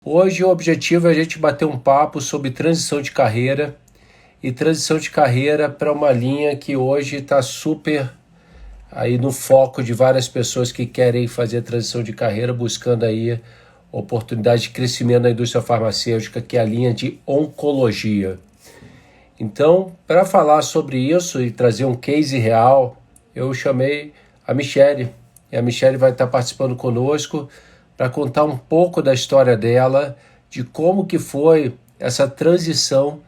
Hoje o objetivo é a gente bater um papo sobre transição de carreira e transição de carreira para uma linha que hoje está super aí no foco de várias pessoas que querem fazer transição de carreira, buscando aí oportunidade de crescimento na indústria farmacêutica, que é a linha de oncologia. Então, para falar sobre isso e trazer um case real, eu chamei a Michelle. E a Michelle vai estar participando conosco para contar um pouco da história dela, de como que foi essa transição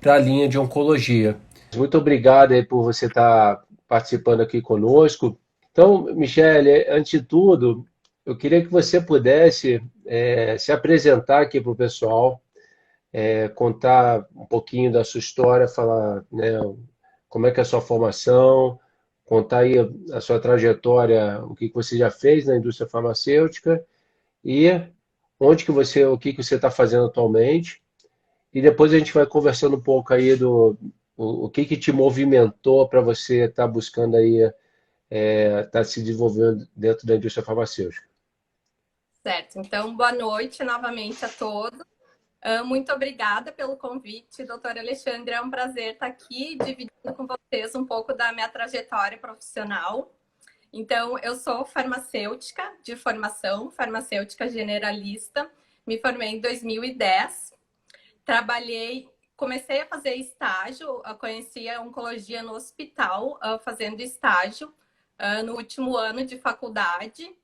para a linha de oncologia. Muito obrigado aí por você estar participando aqui conosco. Então, Michelle, antes de tudo, eu queria que você pudesse se apresentar aqui para o pessoal, contar um pouquinho da sua história, falar, né, como é que é a sua formação, contar aí a sua trajetória, o que que você já fez na indústria farmacêutica e onde que você, o que que você está fazendo atualmente. E depois a gente vai conversando um pouco aí o que que te movimentou para você estar buscando aí, estar se desenvolvendo dentro da indústria farmacêutica. Certo, então boa noite novamente a todos. Muito obrigada pelo convite, doutor Alexandre. É um prazer estar aqui dividindo com vocês um pouco da minha trajetória profissional. Então, eu sou farmacêutica de formação, farmacêutica generalista. Me formei em 2010. Comecei a fazer estágio, eu conheci a oncologia no hospital, fazendo estágio no último ano de faculdade.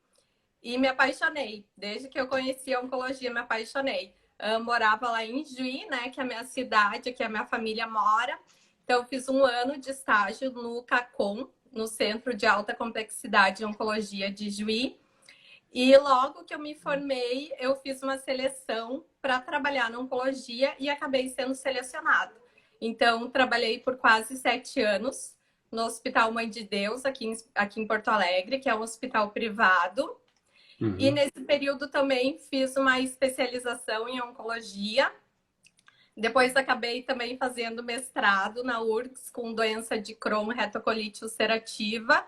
E me apaixonei. Desde que eu conheci a oncologia, me apaixonei. Eu morava lá em Juí, né, que é a minha cidade, que a minha família mora. Então, eu fiz um ano de estágio no CACOM, no Centro de Alta Complexidade de Oncologia de Juí. E logo que eu me formei, eu fiz uma seleção para trabalhar na oncologia e acabei sendo selecionada. Então, trabalhei por quase 7 anos no Hospital Mãe de Deus, aqui em Porto Alegre, que é um hospital privado. E Uhum. nesse período também fiz uma especialização em oncologia. Depois acabei também fazendo mestrado na URGS com doença de Crohn, retocolite ulcerativa.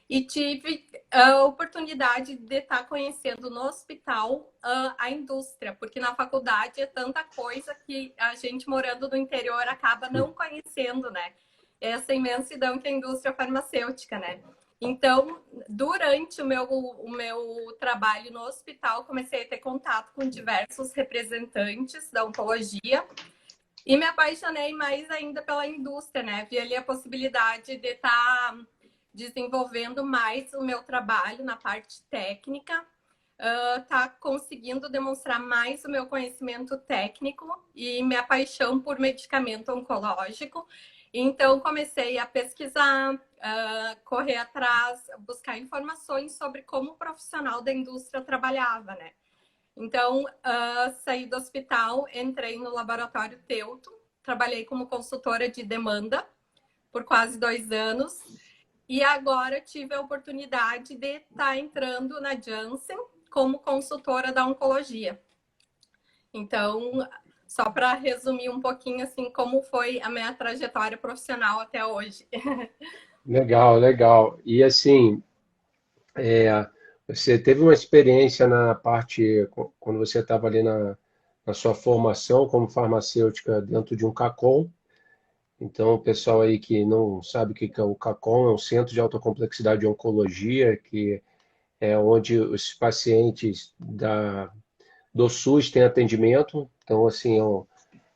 E tive a oportunidade de estar conhecendo no hospital a indústria, porque na faculdade é tanta coisa que a gente morando no interior acaba não conhecendo, né? Essa imensidão que é a indústria farmacêutica, né? Então, durante o meu trabalho no hospital, comecei a ter contato com diversos representantes da oncologia e me apaixonei mais ainda pela indústria, né? Vi ali a possibilidade de estar desenvolvendo mais o meu trabalho na parte técnica, tá conseguindo demonstrar mais o meu conhecimento técnico e minha paixão por medicamento oncológico. Então, comecei a pesquisar, correr atrás, buscar informações sobre como o profissional da indústria trabalhava, né? Então, saí do hospital, entrei no laboratório Teuto, trabalhei como consultora de demanda por quase 2 anos. E agora tive a oportunidade de estar entrando na Janssen como consultora da oncologia. Então, só para resumir um pouquinho assim como foi a minha trajetória profissional até hoje. Legal, legal. E assim, você teve uma experiência na parte, quando você estava ali na sua formação como farmacêutica dentro de um CACOM. Então, o pessoal aí que não sabe o que que é o CACOM, é um Centro de Alta Complexidade de Oncologia, que é onde os pacientes do SUS têm atendimento. Então, assim,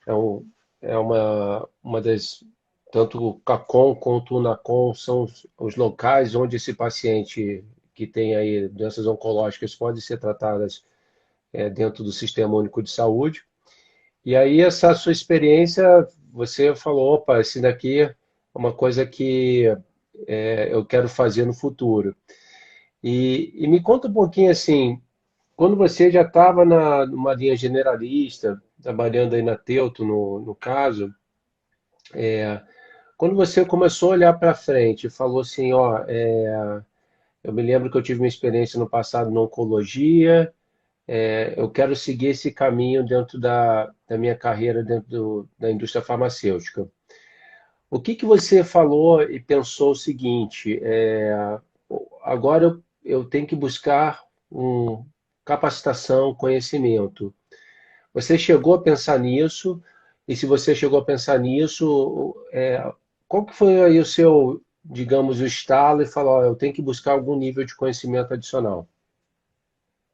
é, um, é uma das. Tanto o CACOM quanto o NACOM são os locais onde esse paciente que tem aí doenças oncológicas pode ser tratadas dentro do Sistema Único de Saúde. E aí, essa sua experiência, você falou, opa, esse daqui é uma coisa que eu quero fazer no futuro. E me conta um pouquinho assim, quando você já estava numa linha generalista, trabalhando aí na Teuto, no caso, quando você começou a olhar para frente e falou assim, ó, eu me lembro que eu tive uma experiência no passado na oncologia, eu quero seguir esse caminho dentro da minha carreira dentro da indústria farmacêutica. O que que você falou e pensou o seguinte, agora eu tenho que buscar capacitação, conhecimento. Você chegou a pensar nisso? E se você chegou a pensar nisso, qual que foi aí o seu, digamos, o estalo e falou, ó, eu tenho que buscar algum nível de conhecimento adicional?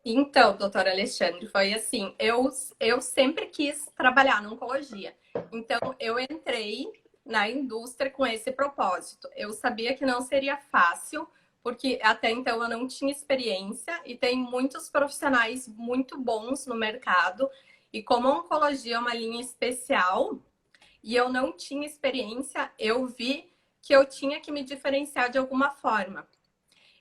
Então, doutor Alexandre, foi assim, eu sempre quis trabalhar na oncologia. Então, eu entrei na indústria com esse propósito. Eu sabia que não seria fácil, porque até então eu não tinha experiência e tem muitos profissionais muito bons no mercado. E como a oncologia é uma linha especial e eu não tinha experiência, eu vi que eu tinha que me diferenciar de alguma forma.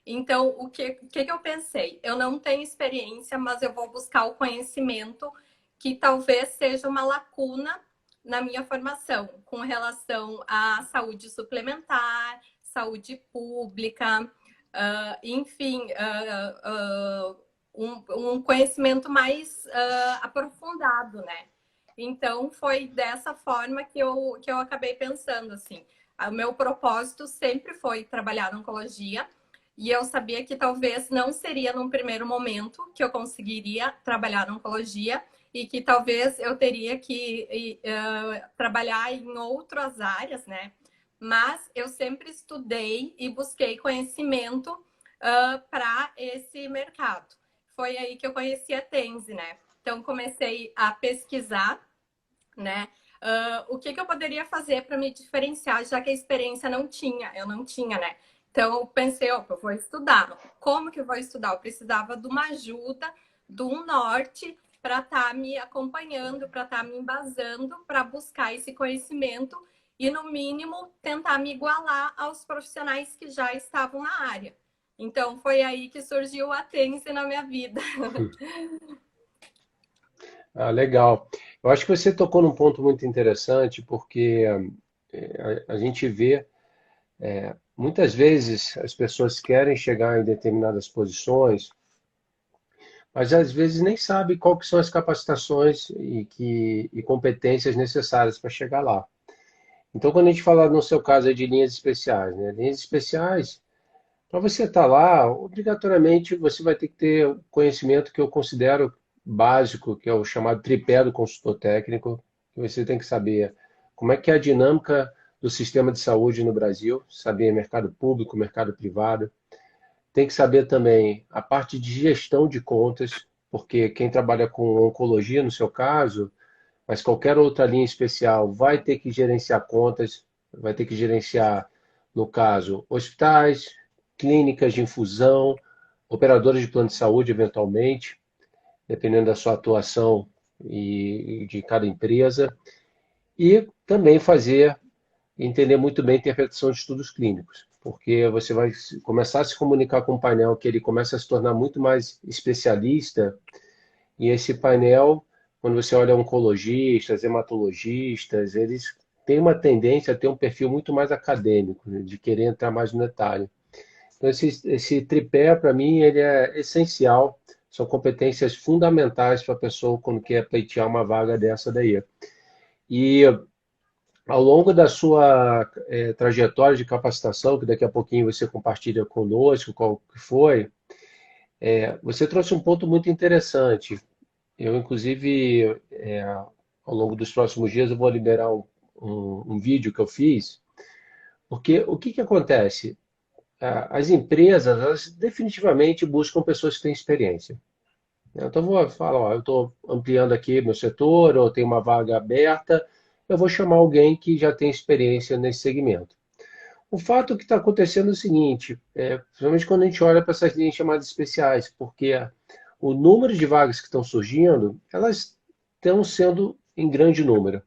Então, o que eu pensei? Eu não tenho experiência, mas eu vou buscar o conhecimento que talvez seja uma lacuna na minha formação, com relação à saúde suplementar, saúde pública, enfim, um conhecimento mais aprofundado, né? Então, foi dessa forma que eu acabei pensando, assim. O meu propósito sempre foi trabalhar na oncologia, e eu sabia que talvez não seria num primeiro momento que eu conseguiria trabalhar na oncologia e que talvez eu teria que trabalhar em outras áreas, né? Mas eu sempre estudei e busquei conhecimento para esse mercado. Foi aí que eu conheci a Tense, né? Então comecei a pesquisar, né? O que eu poderia fazer para me diferenciar, já que a experiência eu não tinha, né? Então eu pensei, opa, eu vou estudar. Como que eu vou estudar? Eu precisava de uma ajuda, de um norte para estar me acompanhando, para estar me embasando, para buscar esse conhecimento e, no mínimo, tentar me igualar aos profissionais que já estavam na área. Então foi aí que surgiu a Tense na minha vida. Ah, legal. Eu acho que você tocou num ponto muito interessante, porque a gente vê, muitas vezes as pessoas querem chegar em determinadas posições, mas às vezes nem sabe qual que são as capacitações e competências necessárias para chegar lá. Então, quando a gente fala no seu caso aí de linhas especiais, né? Linhas especiais, para você estar lá, obrigatoriamente você vai ter que ter o conhecimento que eu considero básico, que é o chamado tripé do consultor técnico, que você tem que saber como é que é a dinâmica do sistema de saúde no Brasil, saber mercado público, mercado privado. Tem que saber também a parte de gestão de contas, porque quem trabalha com oncologia, no seu caso, mas qualquer outra linha especial vai ter que gerenciar contas, vai ter que gerenciar, no caso, hospitais, clínicas de infusão, operadoras de plano de saúde, eventualmente, dependendo da sua atuação e de cada empresa, e também fazer, entender muito bem a interpretação de estudos clínicos, porque você vai começar a se comunicar com um painel que ele começa a se tornar muito mais especialista, e esse painel, quando você olha oncologistas, hematologistas, eles têm uma tendência a ter um perfil muito mais acadêmico, né, de querer entrar mais no detalhe. Então, esse tripé, para mim, ele é essencial, são competências fundamentais para a pessoa quando quer pleitear uma vaga dessa daí. E ao longo da sua trajetória de capacitação, que daqui a pouquinho você compartilha conosco qual que foi, você trouxe um ponto muito interessante. Eu, inclusive, ao longo dos próximos dias, eu vou liberar um vídeo que eu fiz, porque o que que acontece? As empresas, elas definitivamente buscam pessoas que têm experiência. Então, eu vou falar, ó, eu estou ampliando aqui meu setor, ou tem uma vaga aberta, eu vou chamar alguém que já tem experiência nesse segmento. O fato que está acontecendo é o seguinte, principalmente quando a gente olha para essas linhas chamadas especiais, porque o número de vagas que estão surgindo, elas estão sendo em grande número.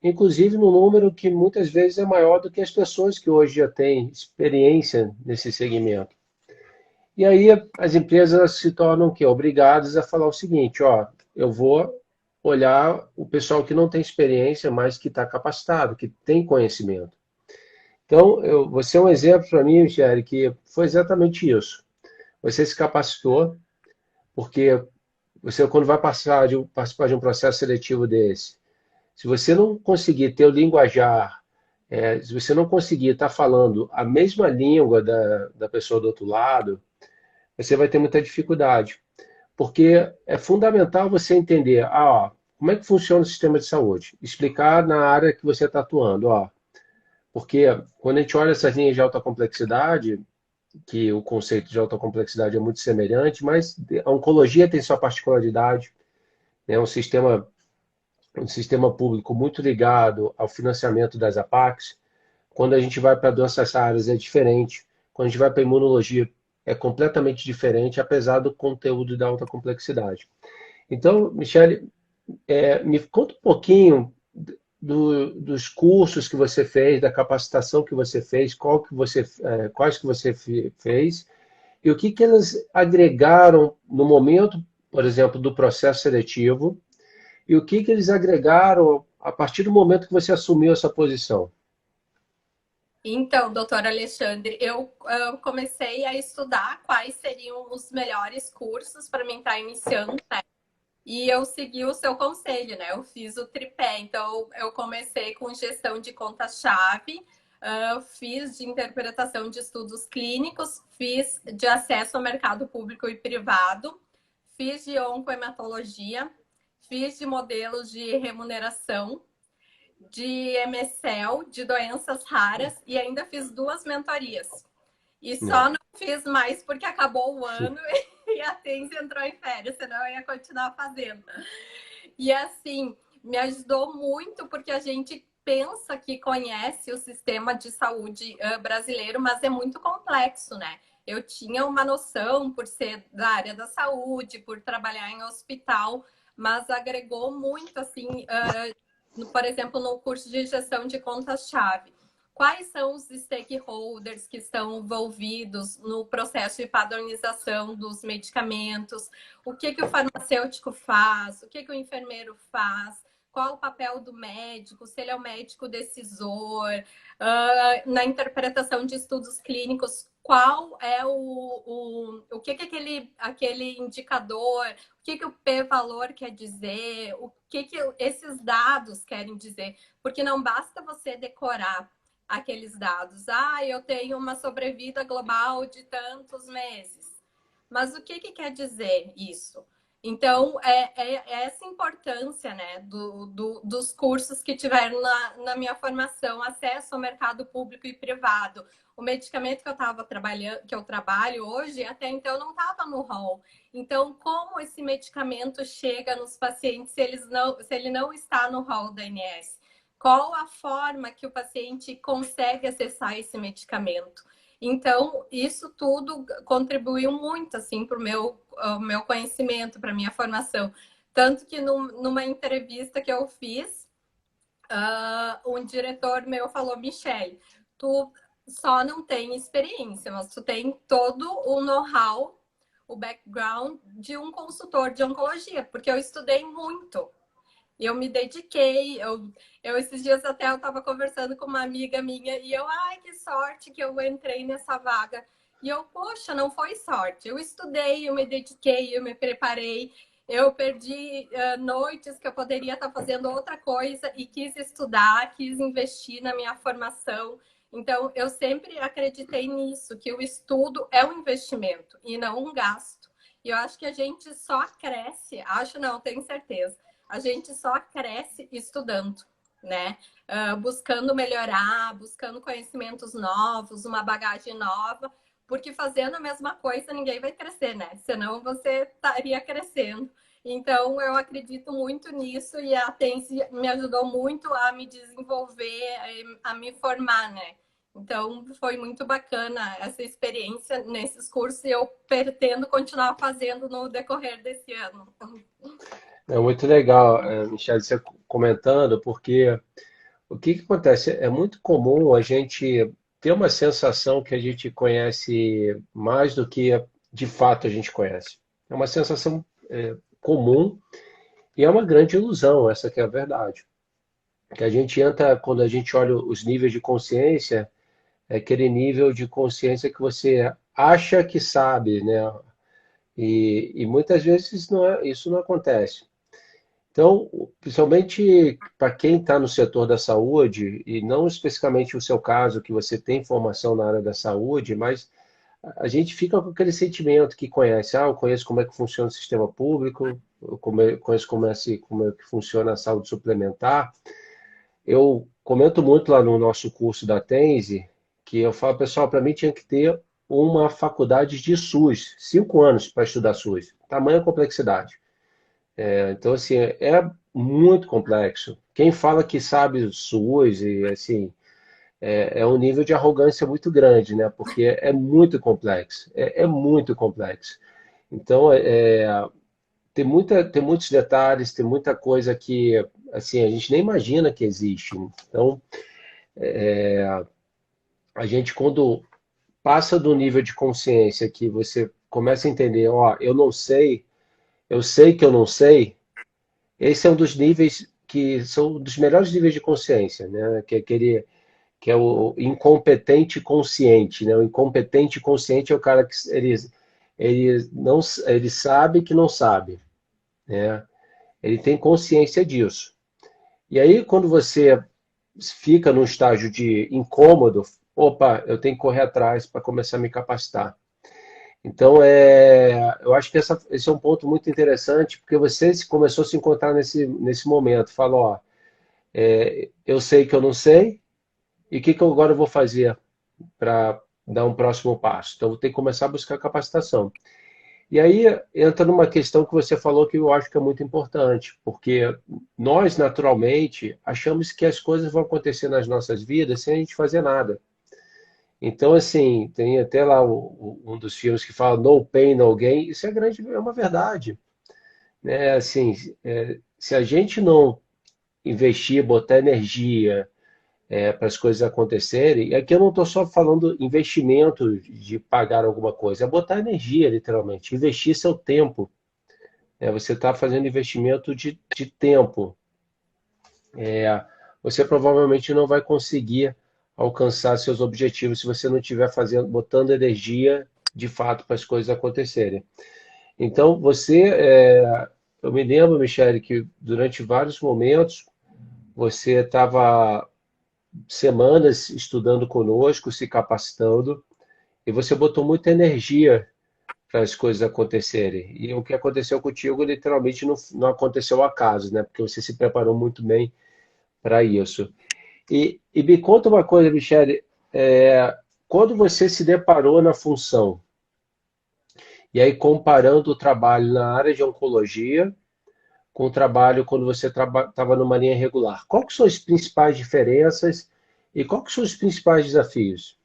Inclusive no número que muitas vezes é maior do que as pessoas que hoje já têm experiência nesse segmento. E aí as empresas se tornam o quê? Obrigadas a falar o seguinte, ó, eu vou olhar o pessoal que não tem experiência, mas que está capacitado, que tem conhecimento. Então, você é um exemplo para mim, Michele, que foi exatamente isso. Você se capacitou, porque você, quando vai participar de um processo seletivo desse, se você não conseguir ter o linguajar, se você não conseguir estar falando a mesma língua da pessoa do outro lado, você vai ter muita dificuldade. Porque é fundamental você entender, ó, como é que funciona o sistema de saúde. Explicar na área que você está atuando, ó. Porque quando a gente olha essas linhas de alta complexidade, que o conceito de alta complexidade é muito semelhante, mas a oncologia tem sua particularidade, é um sistema público muito ligado ao financiamento das APACs. Quando a gente vai para doenças raras é diferente. Quando a gente vai para imunologia é completamente diferente, apesar do conteúdo da alta complexidade. Então, Michele, me conta um pouquinho dos cursos que você fez, da capacitação que você fez, quais que você fez e o que que elas agregaram no momento, por exemplo, do processo seletivo e o que que eles agregaram a partir do momento que você assumiu essa posição. Então, doutor Alexandre, eu comecei a estudar quais seriam os melhores cursos para mim estar iniciando, né? E eu segui o seu conselho, né? Eu fiz o tripé. Então, eu comecei com gestão de conta-chave, fiz de interpretação de estudos clínicos, fiz de acesso ao mercado público e privado, fiz de oncohematologia, fiz de modelos de remuneração, de MSL, de doenças raras e ainda fiz 2 mentorias. E só Não. não fiz mais porque acabou o ano e a Tens entrou em férias, senão eu ia continuar fazendo. E assim, me ajudou muito porque a gente pensa que conhece o sistema de saúde brasileiro, mas é muito complexo, né? Eu tinha uma noção por ser da área da saúde, por trabalhar em hospital, mas agregou muito, assim, por exemplo, no curso de gestão de contas-chave. Quais são os stakeholders que estão envolvidos no processo de padronização dos medicamentos? O que o farmacêutico faz? O que o enfermeiro faz? Qual o papel do médico? Se ele é o médico decisor? Na interpretação de estudos clínicos, qual é o que aquele indicador? O que o p-valor quer dizer? O que esses dados querem dizer? Porque não basta você decorar aqueles dados. Eu tenho uma sobrevida global de tantos meses. Mas o que quer dizer isso? Então, essa importância, né, dos cursos que tiveram na minha formação, acesso ao mercado público e privado. O medicamento que eu estava trabalhando, que eu trabalho hoje, até então não estava no rol. Então, como esse medicamento chega nos pacientes se ele não está no rol da ANS? Qual a forma que o paciente consegue acessar esse medicamento? Então, isso tudo contribuiu muito assim para o meu conhecimento, para a minha formação. Tanto que numa entrevista que eu fiz, um diretor meu falou: Michele, tu só não tem experiência, mas tu tem todo o know-how, o background de um consultor de oncologia, porque eu estudei muito. Eu me dediquei, eu esses dias até eu estava conversando com uma amiga minha e ai, que sorte que eu entrei nessa vaga. E eu, poxa, não foi sorte. Eu estudei, eu me dediquei, eu me preparei. Eu perdi noites que eu poderia estar fazendo outra coisa e quis estudar, quis investir na minha formação. Então, eu sempre acreditei nisso, que o estudo é um investimento e não um gasto. E eu acho que a gente só cresce, acho não, tenho certeza, a gente só cresce estudando, né? Buscando melhorar, buscando conhecimentos novos, uma bagagem nova, porque fazendo a mesma coisa ninguém vai crescer, né? Senão você estaria crescendo. Então, eu acredito muito nisso e a Tense me ajudou muito a me desenvolver, a me formar, né? Então, foi muito bacana essa experiência nesses cursos e eu pretendo continuar fazendo no decorrer desse ano. É muito legal, Michele, você comentando, porque o que que acontece? É muito comum a gente ter uma sensação que a gente conhece mais do que de fato a gente conhece. É uma sensação comum e é uma grande ilusão, essa que é a verdade. Que a gente entra, quando a gente olha os níveis de consciência, é aquele nível de consciência que você acha que sabe, né? E muitas vezes isso não acontece. Então, principalmente para quem está no setor da saúde, e não especificamente o seu caso, que você tem formação na área da saúde, mas a gente fica com aquele sentimento que conhece, eu conheço como é que funciona o sistema público, conheço como é que funciona a saúde suplementar. Eu comento muito lá no nosso curso da Tense, que eu falo, pessoal, para mim tinha que ter uma faculdade de SUS, 5 anos para estudar SUS, tamanha complexidade. Então, assim, é muito complexo. Quem fala que sabe SUS, e assim, é um nível de arrogância muito grande, né? Porque é muito complexo, é muito complexo. Então, tem muitos detalhes, tem muita coisa que, assim, a gente nem imagina que existe. Então, a gente, quando passa do nível de consciência que você começa a entender, ó, eu sei que eu não sei, esse é um dos níveis que são dos melhores níveis de consciência, né? Que é aquele que é o incompetente consciente, né? O incompetente consciente é o cara que ele não ele sabe que não sabe, né? Ele tem consciência disso. E aí quando você fica num estágio de incômodo, opa, eu tenho que correr atrás para começar a me capacitar. Então, eu acho que esse é um ponto muito interessante, porque você começou a se encontrar nesse momento. Falou, ó, eu sei que eu não sei, e o que eu agora vou fazer para dar um próximo passo? Então, vou ter que começar a buscar capacitação. E aí entra numa questão que você falou que eu acho que é muito importante, porque nós, naturalmente, achamos que as coisas vão acontecer nas nossas vidas sem a gente fazer nada. Então, assim, tem até lá um dos filmes que fala No Pain, No Gain. Isso é uma verdade, né? Assim, se a gente não investir, botar energia, para as coisas acontecerem, e aqui eu não estou só falando investimento de pagar alguma coisa, é botar energia, literalmente, investir seu tempo. Você está fazendo investimento de tempo. Você provavelmente não vai conseguir alcançar seus objetivos se você não estiver fazendo, botando energia de fato para as coisas acontecerem. Então, eu me lembro, Michele, que durante vários momentos você estava semanas estudando conosco, se capacitando, e você botou muita energia para as coisas acontecerem. E o que aconteceu contigo literalmente não aconteceu ao acaso, né? Porque você se preparou muito bem para isso. E me conta uma coisa, Michele, quando você se deparou na função, e aí comparando o trabalho na área de oncologia com o trabalho quando você estava numa linha regular, quais são as principais diferenças e quais são os principais desafios?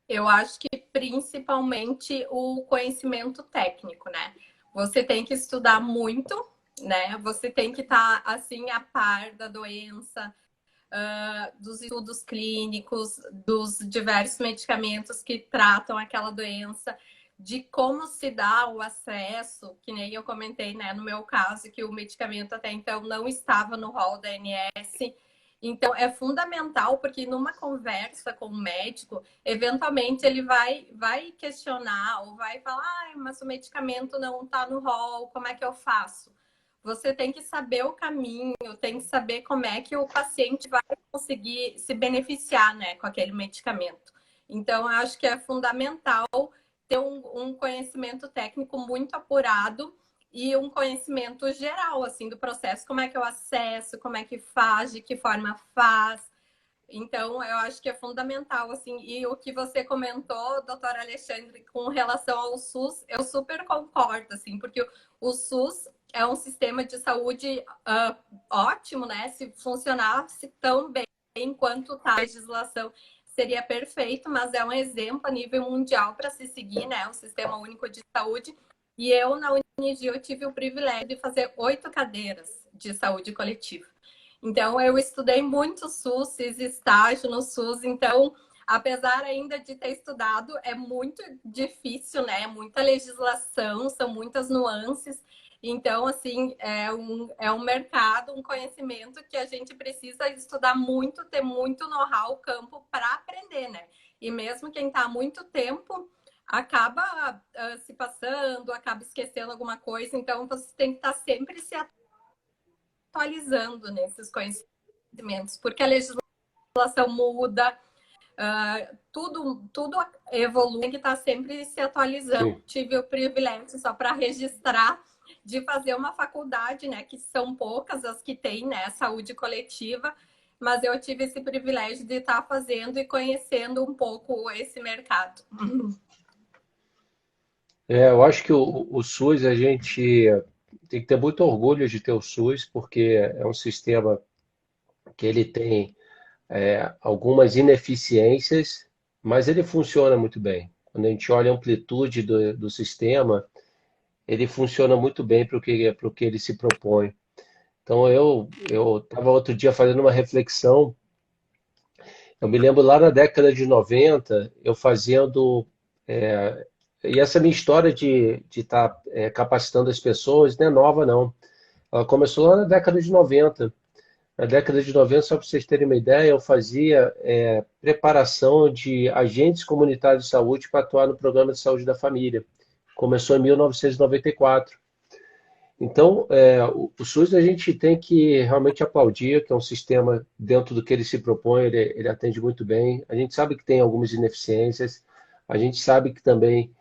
Eu acho que principalmente o conhecimento técnico, né? Você tem que estudar muito, né? Você tem que estar assim a par da doença, dos estudos clínicos, dos diversos medicamentos que tratam aquela doença, de como se dá o acesso, que nem eu comentei, né, no meu caso, que o medicamento até então não estava no rol da ANS. Então, é fundamental, porque numa conversa com o médico, eventualmente ele vai questionar ou vai falar, ah, mas o medicamento não está no rol, como é que eu faço? Você tem que saber o caminho, tem que saber como é que o paciente vai conseguir se beneficiar, né, com aquele medicamento. Então, eu acho que é fundamental ter um conhecimento técnico muito apurado e um conhecimento geral, assim, do processo. Como é que eu acesso, como é que faz, de que forma faz. Então, eu acho que é fundamental, assim, e o que você comentou, doutor Alexandre, com relação ao SUS, eu super concordo, assim, porque o SUS é um sistema de saúde ótimo, né? Se funcionasse tão bem quanto tá a legislação, seria perfeito, mas é um exemplo a nível mundial para se seguir, né? O Sistema Único de Saúde. E eu, na Unigi, eu tive o privilégio de fazer 8 cadeiras de saúde coletiva. Então, eu estudei muito SUS, fiz estágio no SUS, então, apesar ainda de ter estudado, é muito difícil, né? Muita legislação, são muitas nuances. Então, assim, é um mercado, um conhecimento que a gente precisa estudar muito, ter muito know-how, campo para aprender, né? E mesmo quem está há muito tempo acaba se passando, acaba esquecendo alguma coisa, então você tem que estar sempre se atualizando nesses conhecimentos, porque a legislação muda, Tudo evolui, tem que estar sempre se atualizando. Sim. Tive o privilégio, só para registrar, de fazer uma faculdade, né, que são poucas as que têm, né, saúde coletiva, mas eu tive esse privilégio de estar fazendo e conhecendo um pouco esse mercado. Eu acho que o SUS, a gente tem que ter muito orgulho de ter o SUS, porque é um sistema que ele tem algumas ineficiências, mas ele funciona muito bem. Quando a gente olha a amplitude do sistema, ele funciona muito bem para o que ele se propõe. Então, eu estava outro dia fazendo uma reflexão. Eu me lembro lá na década de 90, eu fazendo. E essa minha história de estar capacitando as pessoas não é nova, não. Ela começou lá na década de 90. Na década de 90, só para vocês terem uma ideia, eu fazia preparação de agentes comunitários de saúde para atuar no programa de saúde da família. Começou em 1994. Então, o SUS a gente tem que realmente aplaudir, que é um sistema, dentro do que ele se propõe, ele atende muito bem. A gente sabe que tem algumas ineficiências, a gente sabe que também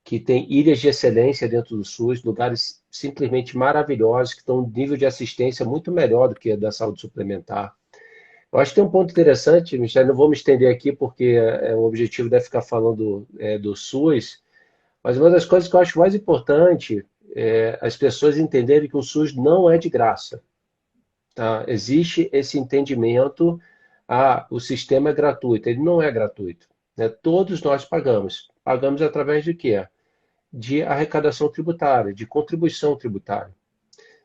que tem ilhas de excelência dentro do SUS, lugares simplesmente maravilhosos, que estão um nível de assistência muito melhor do que a da saúde suplementar. Eu acho que tem um ponto interessante, Michele, não vou me estender aqui porque o objetivo deve ficar falando do SUS, mas uma das coisas que eu acho mais importante é as pessoas entenderem que o SUS não é de graça. Tá? Existe esse entendimento, o sistema é gratuito. Ele não é gratuito. Né? Todos nós pagamos. Pagamos através de quê? De arrecadação tributária, de contribuição tributária.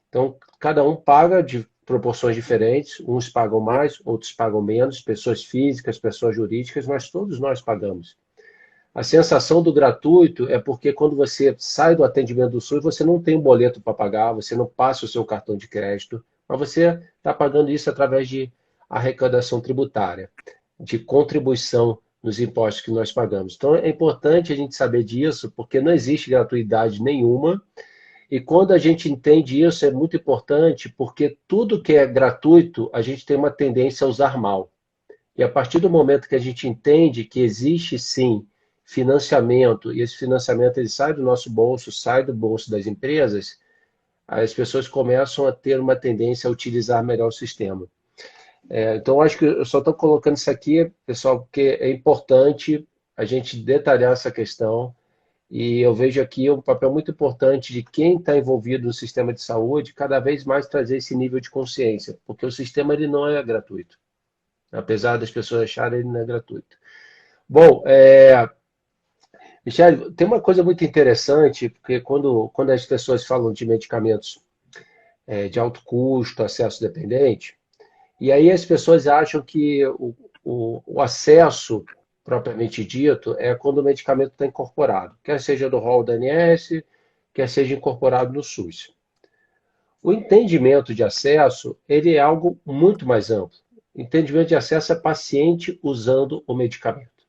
Então, cada um paga de proporções diferentes, uns pagam mais, outros pagam menos, pessoas físicas, pessoas jurídicas, mas todos nós pagamos. A sensação do gratuito é porque quando você sai do atendimento do SUS, você não tem um boleto para pagar, você não passa o seu cartão de crédito, mas você está pagando isso através de arrecadação tributária, de contribuição nos impostos que nós pagamos. Então é importante a gente saber disso, porque não existe gratuidade nenhuma, e quando a gente entende isso é muito importante, porque tudo que é gratuito, a gente tem uma tendência a usar mal. E a partir do momento que a gente entende que existe sim financiamento, e esse financiamento ele sai do nosso bolso, sai do bolso das empresas, as pessoas começam a ter uma tendência a utilizar melhor o sistema. Então, acho que eu só estou colocando isso aqui, pessoal, porque é importante a gente detalhar essa questão, e eu vejo aqui um papel muito importante de quem está envolvido no sistema de saúde, cada vez mais trazer esse nível de consciência, porque o sistema ele não é gratuito. Apesar das pessoas acharem ele não é gratuito. Bom, Michele, tem uma coisa muito interessante, porque quando as pessoas falam de medicamentos de alto custo, acesso dependente, e aí as pessoas acham que o acesso, propriamente dito, é quando o medicamento está incorporado, quer seja do rol da ANS, quer seja incorporado no SUS. O entendimento de acesso, ele é algo muito mais amplo. O entendimento de acesso é paciente usando o medicamento.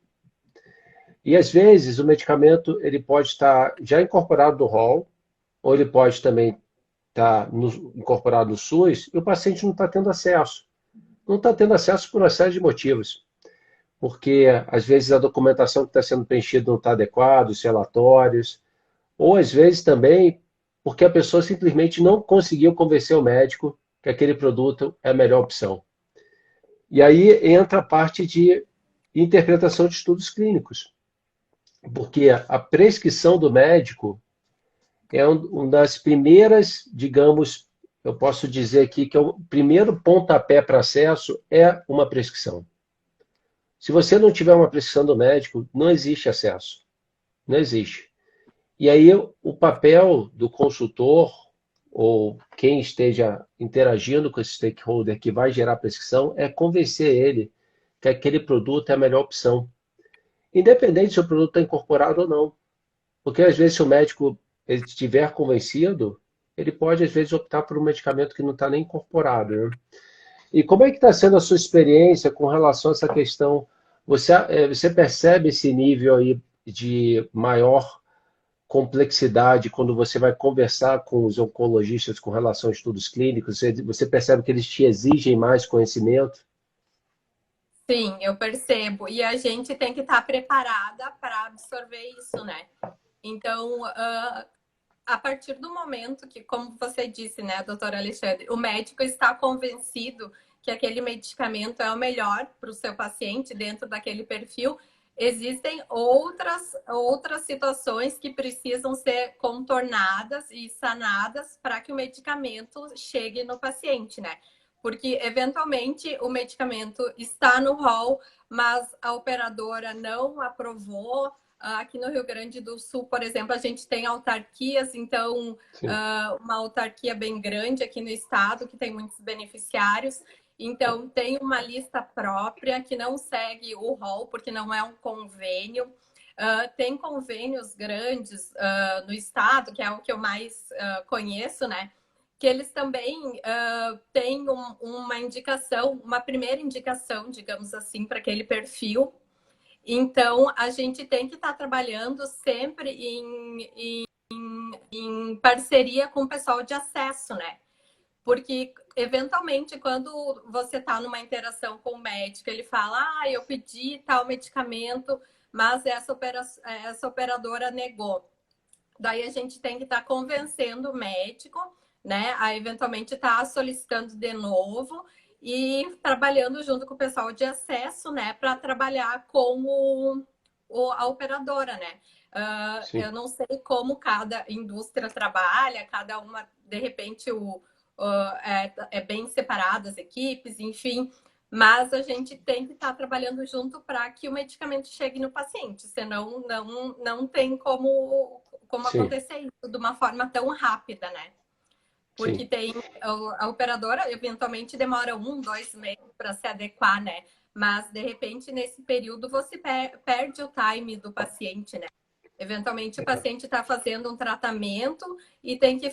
E às vezes o medicamento ele pode estar já incorporado no rol, ou ele pode também estar incorporado no SUS, e o paciente não está tendo acesso. Não está tendo acesso por uma série de motivos. Porque às vezes a documentação que está sendo preenchida não está adequada, os relatórios, ou às vezes também porque a pessoa simplesmente não conseguiu convencer o médico que aquele produto é a melhor opção. E aí entra a parte de interpretação de estudos clínicos. Porque a prescrição do médico é uma das primeiras, digamos, eu posso dizer aqui que é o primeiro pontapé para acesso é uma prescrição. Se você não tiver uma prescrição do médico, não existe acesso. Não existe. E aí o papel do consultor ou quem esteja interagindo com esse stakeholder que vai gerar a prescrição é convencer ele que aquele produto é a melhor opção. Independente se o produto está incorporado ou não. Porque às vezes se o médico estiver convencido, ele pode às vezes optar por um medicamento que não está nem incorporado. Né? E como é que está sendo a sua experiência com relação a essa questão? Você percebe esse nível aí de maior complexidade quando você vai conversar com os oncologistas com relação a estudos clínicos? Você percebe que eles te exigem mais conhecimento? Sim, eu percebo. E a gente tem que estar preparada para absorver isso, né? Então, a partir do momento que, como você disse, né, doutor Alexandre, o médico está convencido que aquele medicamento é o melhor para o seu paciente dentro daquele perfil, existem outras situações que precisam ser contornadas e sanadas para que o medicamento chegue no paciente, né? Porque, eventualmente, o medicamento está no rol, mas a operadora não aprovou. Aqui no Rio Grande do Sul, por exemplo, a gente tem autarquias, então, uma autarquia bem grande aqui no estado, que tem muitos beneficiários. Então, tem uma lista própria que não segue o rol, porque não é um convênio. Tem convênios grandes no estado, que é o que eu mais conheço, né? Que eles também têm uma indicação, uma primeira indicação, digamos assim, para aquele perfil. Então, a gente tem que estar trabalhando sempre em parceria com o pessoal de acesso, né? Porque, eventualmente, quando você está numa interação com o médico, ele fala, eu pedi tal medicamento, mas essa operadora negou. Daí a gente tem que estar convencendo o médico, né, a eventualmente estar solicitando de novo e trabalhando junto com o pessoal de acesso, né, para trabalhar com a operadora, né. Eu não sei como cada indústria trabalha, cada uma, de repente, é bem separada as equipes, enfim, mas a gente tem que estar trabalhando junto para que o medicamento chegue no paciente, senão não tem como Sim, acontecer isso de uma forma tão rápida, né? Porque sim. tem a operadora, eventualmente demora 1, 2 meses para se adequar, né? Mas, de repente, nesse período, você perde o time do paciente, né? Eventualmente, o paciente está fazendo um tratamento e tem que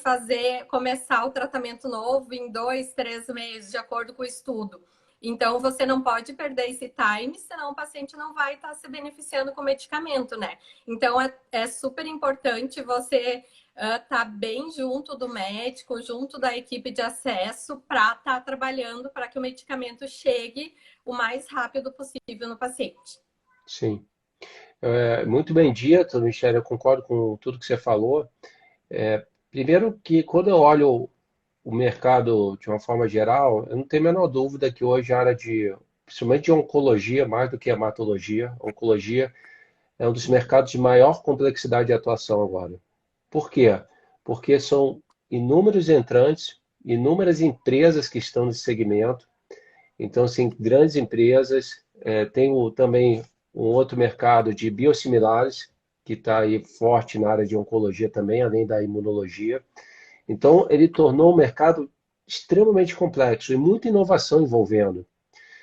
começar o tratamento novo em 2, 3 meses, de acordo com o estudo. Então, você não pode perder esse time, senão o paciente não vai estar se beneficiando com o medicamento, né? Então, é super importante você estar bem junto do médico, junto da equipe de acesso, para estar trabalhando para que o medicamento chegue o mais rápido possível no paciente. Sim. Muito bem dito, Michele, eu concordo com tudo que você falou. Primeiro que quando eu olho o mercado de uma forma geral, eu não tenho a menor dúvida que hoje a área principalmente de oncologia, mais do que hematologia, oncologia é um dos mercados de maior complexidade de atuação agora. Por quê? Porque são inúmeros entrantes, inúmeras empresas que estão nesse segmento. Então, assim, grandes empresas. Tem também um outro mercado de biosimilares, que está aí forte na área de oncologia também, além da imunologia. Então, ele tornou o mercado extremamente complexo e muita inovação envolvendo.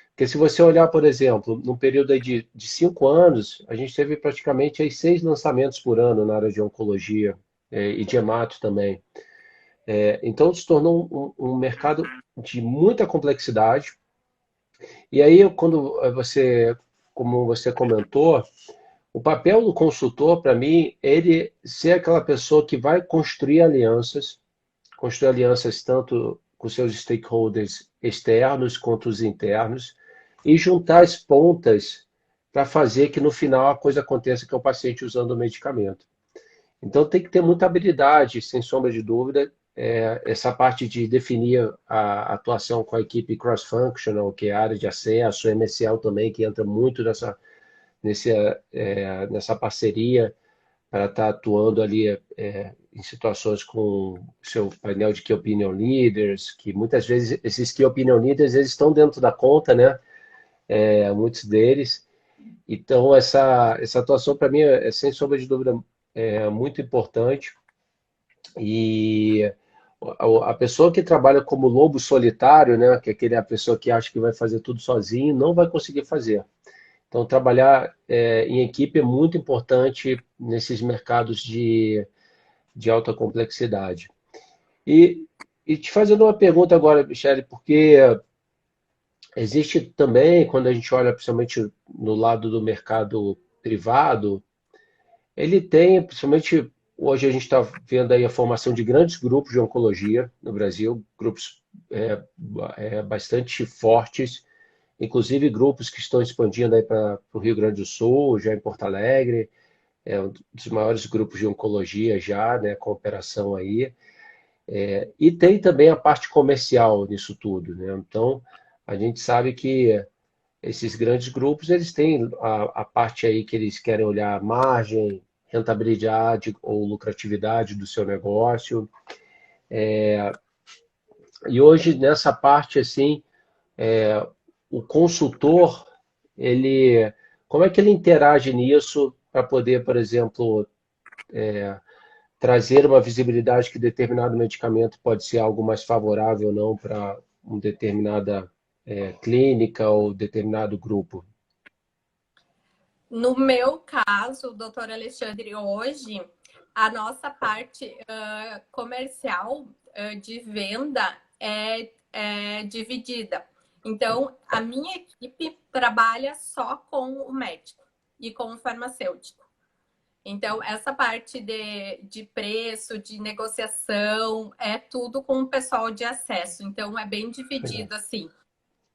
Porque se você olhar, por exemplo, num período aí de 5 anos, a gente teve praticamente aí 6 lançamentos por ano na área de oncologia e de hemato também. Então, se tornou um mercado de muita complexidade. E aí, quando como você comentou, o papel do consultor, para mim, ele ser aquela pessoa que vai construir alianças tanto com seus stakeholders externos quanto os internos, e juntar as pontas para fazer que no final a coisa aconteça, que é o paciente usando o medicamento. Então tem que ter muita habilidade, sem sombra de dúvida, essa parte de definir a atuação com a equipe cross-functional, que é a área de acesso, o MSL também, que entra muito nessa parceria para estar atuando ali em situações com o seu painel de Key Opinion Leaders, que muitas vezes esses Key Opinion Leaders eles estão dentro da conta, né? Muitos deles. Então, essa atuação, para mim, sem sombra de dúvida, muito importante. E a pessoa que trabalha como lobo solitário, né, que é a pessoa que acha que vai fazer tudo sozinho, não vai conseguir fazer. Então, trabalhar em equipe é muito importante nesses mercados de alta complexidade. E, e te fazendo uma pergunta agora, Michele, porque existe também, quando a gente olha principalmente no lado do mercado privado, ele tem, principalmente hoje a gente está vendo aí a formação de grandes grupos de oncologia no Brasil, grupos bastante fortes, inclusive grupos que estão expandindo aí para o Rio Grande do Sul, já em Porto Alegre, é um dos maiores grupos de oncologia já, né, com operação aí. E tem também a parte comercial nisso tudo, né? Então, a gente sabe que esses grandes grupos, eles têm a parte aí que eles querem olhar margem, rentabilidade ou lucratividade do seu negócio. E hoje, nessa parte, assim, o consultor, ele, como é que ele interage nisso para poder, por exemplo, trazer uma visibilidade que determinado medicamento pode ser algo mais favorável ou não para uma determinada clínica ou determinado grupo? No meu caso, doutor Alexandre, hoje a nossa parte comercial de venda é dividida. Então, a minha equipe trabalha só com o médico e com o farmacêutico. Então, essa parte de preço, de negociação, é tudo com o pessoal de acesso. Então, é bem Legal. dividido assim.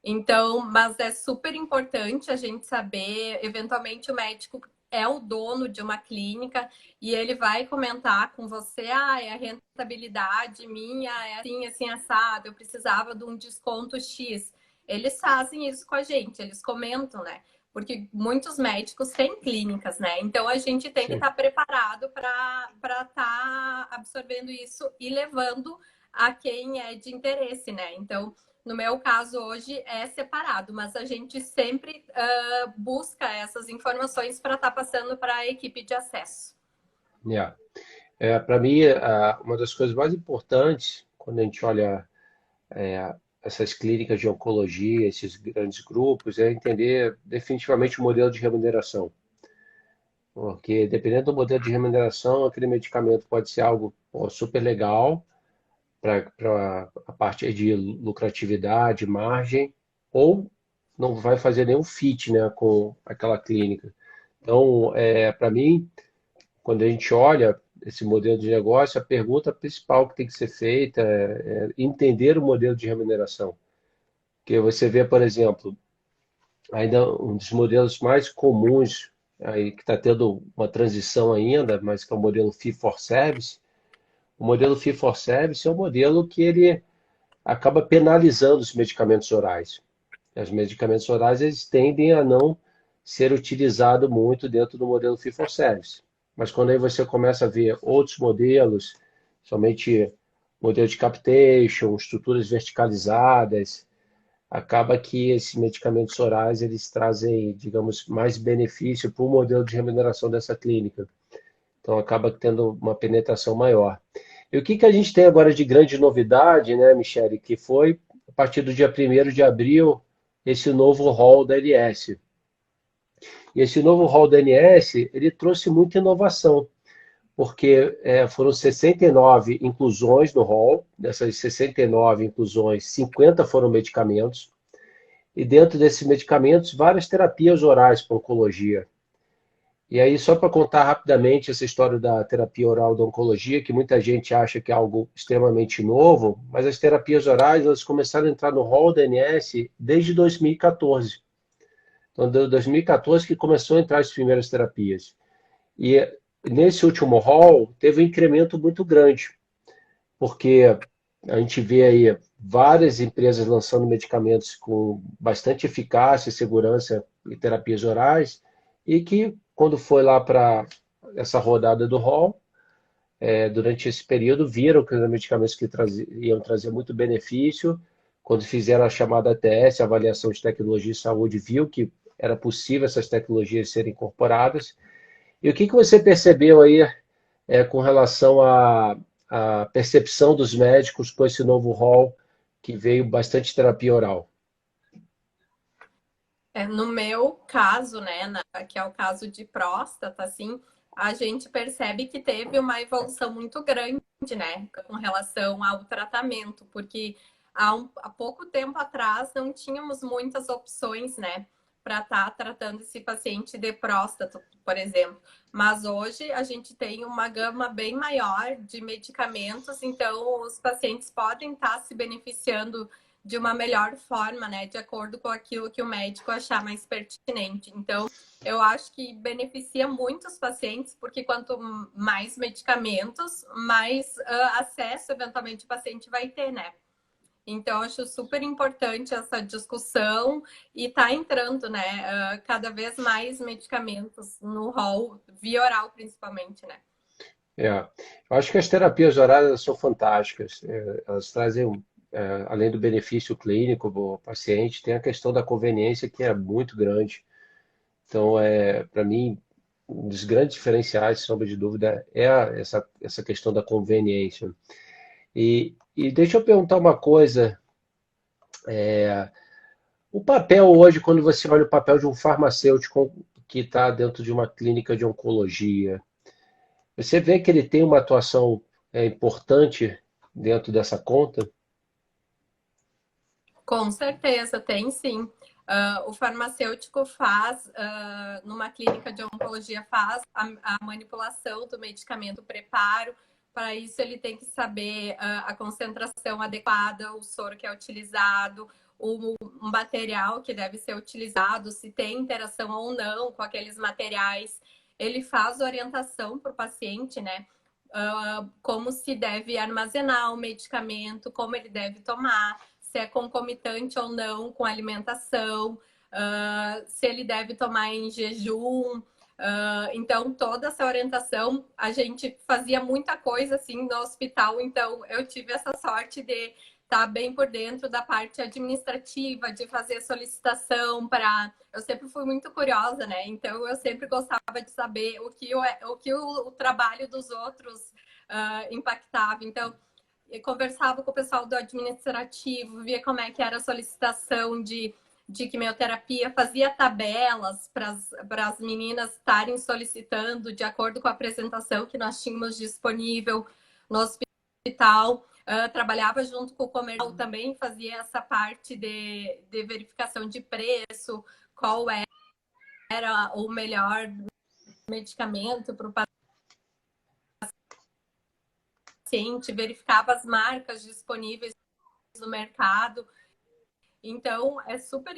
Então, mas é super importante a gente saber, eventualmente o médico é o dono de uma clínica e ele vai comentar com você, a rentabilidade minha é assim, assim, assado, eu precisava de um desconto X. Eles fazem isso com a gente, eles comentam, né? Porque muitos médicos têm clínicas, né? Então a gente tem que Sim. estar preparado para estar absorvendo isso e levando a quem é de interesse, né? Então, no meu caso, hoje é separado, mas a gente sempre busca essas informações para estar passando para a equipe de acesso. Yeah. Para mim, uma das coisas mais importantes quando a gente olha essas clínicas de oncologia, esses grandes grupos, é entender definitivamente o modelo de remuneração. Porque dependendo do modelo de remuneração, aquele medicamento pode ser algo super legal para a parte aí de lucratividade, margem, ou não vai fazer nenhum fit, né, com aquela clínica. Então, para mim, quando a gente olha esse modelo de negócio, a pergunta principal que tem que ser feita é entender o modelo de remuneração. Porque você vê, por exemplo, ainda um dos modelos mais comuns, aí que está tendo uma transição ainda, mas que é o modelo Fee for Service. O modelo Fee for Service é um modelo que ele acaba penalizando os medicamentos orais. Os medicamentos orais eles tendem a não ser utilizados muito dentro do modelo Fee for Service. Mas quando aí você começa a ver outros modelos, somente modelo de capitation, estruturas verticalizadas, acaba que esses medicamentos orais eles trazem, digamos, mais benefício para o modelo de remuneração dessa clínica. Então acaba tendo uma penetração maior. E o que que a gente tem agora de grande novidade, né, Michele, que foi a partir do dia 1º de abril esse novo rol da ANS. E esse novo rol da ANS, ele trouxe muita inovação, porque foram 69 inclusões no rol, dessas 69 inclusões, 50 foram medicamentos, e dentro desses medicamentos, várias terapias orais para oncologia. E aí, só para contar rapidamente essa história da terapia oral da oncologia, que muita gente acha que é algo extremamente novo, mas as terapias orais elas começaram a entrar no rol da ANS desde 2014. Então, de 2014 que começou a entrar as primeiras terapias. E nesse último rol, teve um incremento muito grande, porque a gente vê aí várias empresas lançando medicamentos com bastante eficácia, segurança e terapias orais, e que, quando foi lá para essa rodada do rol, durante esse período, viram que os medicamentos que iam trazer muito benefício, quando fizeram a chamada ATS, Avaliação de Tecnologia e Saúde, viu que era possível essas tecnologias serem incorporadas. E o que que você percebeu aí com relação à percepção dos médicos com esse novo rol que veio bastante terapia oral? No meu caso, né, que é o caso de próstata, assim, a gente percebe que teve uma evolução muito grande, né, com relação ao tratamento, porque há pouco tempo atrás não tínhamos muitas opções, né, para estar tratando esse paciente de próstata, por exemplo. Mas hoje a gente tem uma gama bem maior de medicamentos, então os pacientes podem estar se beneficiando de uma melhor forma, né? De acordo com aquilo que o médico achar mais pertinente. Então, eu acho que beneficia muito os pacientes, porque quanto mais medicamentos, mais acesso, eventualmente, o paciente vai ter, né? Então, acho super importante essa discussão e tá entrando, né? Cada vez mais medicamentos no rol, via oral, principalmente, né? Eu acho que as terapias orais são fantásticas. Elas trazem, além do benefício clínico do paciente, tem a questão da conveniência que é muito grande. Então, para mim, um dos grandes diferenciais, sem sombra de dúvida, essa questão da conveniência. E deixa eu perguntar uma coisa. O papel hoje, quando você olha o papel de um farmacêutico que está dentro de uma clínica de oncologia, você vê que ele tem uma atuação importante dentro dessa conta? Com certeza, tem sim. O farmacêutico faz, numa clínica de oncologia, faz a manipulação do medicamento, o preparo. Para isso, ele tem que saber a concentração adequada, o soro que é utilizado, o material que deve ser utilizado, se tem interação ou não com aqueles materiais. Ele faz orientação para o paciente, né? Como se deve armazenar o medicamento, como ele deve tomar, se é concomitante ou não com a alimentação, se ele deve tomar em jejum. Então, toda essa orientação, a gente fazia muita coisa assim no hospital, então eu tive essa sorte de estar bem por dentro da parte administrativa, de fazer solicitação para. Eu sempre fui muito curiosa, né? Então, eu sempre gostava de saber o trabalho dos outros impactava. Então, eu conversava com o pessoal do administrativo, via como é que era a solicitação de quimioterapia, fazia tabelas para as meninas estarem solicitando de acordo com a apresentação que nós tínhamos disponível no hospital. Trabalhava junto com o comercial também, fazia essa parte de verificação de preço, qual era o melhor medicamento para o paciente, verificava as marcas disponíveis no mercado. Então, é super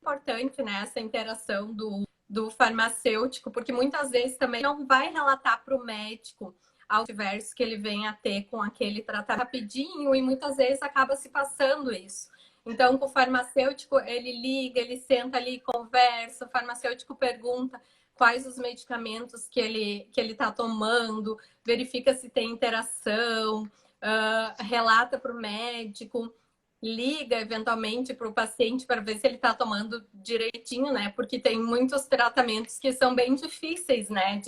importante, né, essa interação do farmacêutico, porque muitas vezes também não vai relatar para o médico ao diverso que ele vem a ter com aquele tratamento rapidinho e muitas vezes acaba se passando isso. Então, com o farmacêutico, ele liga, ele senta ali, conversa, o farmacêutico pergunta quais os medicamentos que ele está tomando, verifica se tem interação, relata para o médico, liga eventualmente para o paciente para ver se ele está tomando direitinho, né? Porque tem muitos tratamentos que são bem difíceis, né,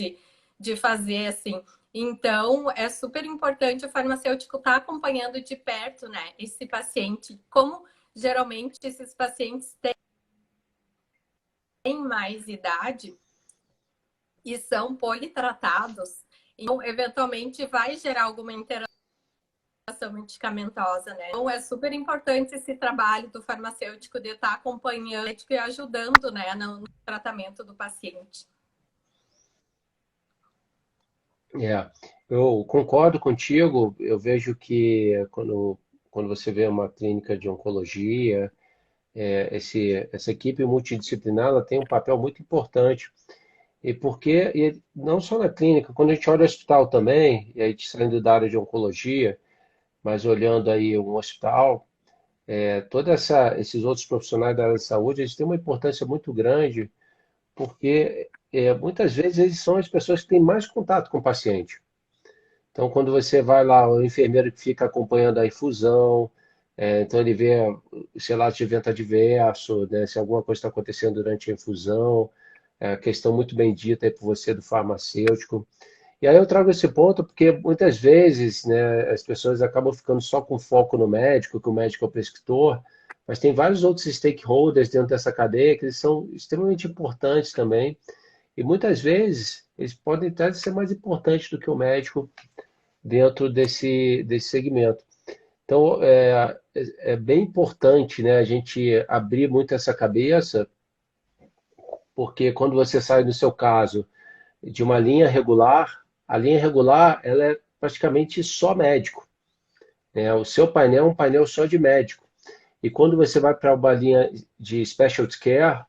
de fazer assim. Então, é super importante o farmacêutico estar acompanhando de perto, né, esse paciente. Como geralmente esses pacientes têm mais idade e são politratados, então, eventualmente, vai gerar alguma interação medicamentosa, né? Então, é super importante esse trabalho do farmacêutico de estar acompanhando e ajudando, né, no tratamento do paciente. Eu concordo contigo. Eu vejo que quando você vê uma clínica de oncologia, essa equipe multidisciplinar ela tem um papel muito importante. E não só na clínica, quando a gente olha o hospital também, e aí saindo da área de oncologia, mas olhando aí um hospital, esses outros profissionais da área de saúde, eles têm uma importância muito grande, porque muitas vezes eles são as pessoas que têm mais contato com o paciente. Então, quando você vai lá, o enfermeiro que fica acompanhando a infusão, então ele vê, sei lá, se evento adverso, né, se alguma coisa está acontecendo durante a infusão, a questão muito bem dita aí por você do farmacêutico. E aí eu trago esse ponto porque muitas vezes, né, as pessoas acabam ficando só com foco no médico, que o médico é o prescritor, mas tem vários outros stakeholders dentro dessa cadeia que eles são extremamente importantes também. E muitas vezes eles podem até ser mais importantes do que o médico dentro desse segmento. Então, é bem importante, né, a gente abrir muito essa cabeça, porque quando você sai, no seu caso, de uma linha regular, a linha regular ela é praticamente só médico, né? O seu painel é um painel só de médico. E quando você vai para uma linha de specialty care,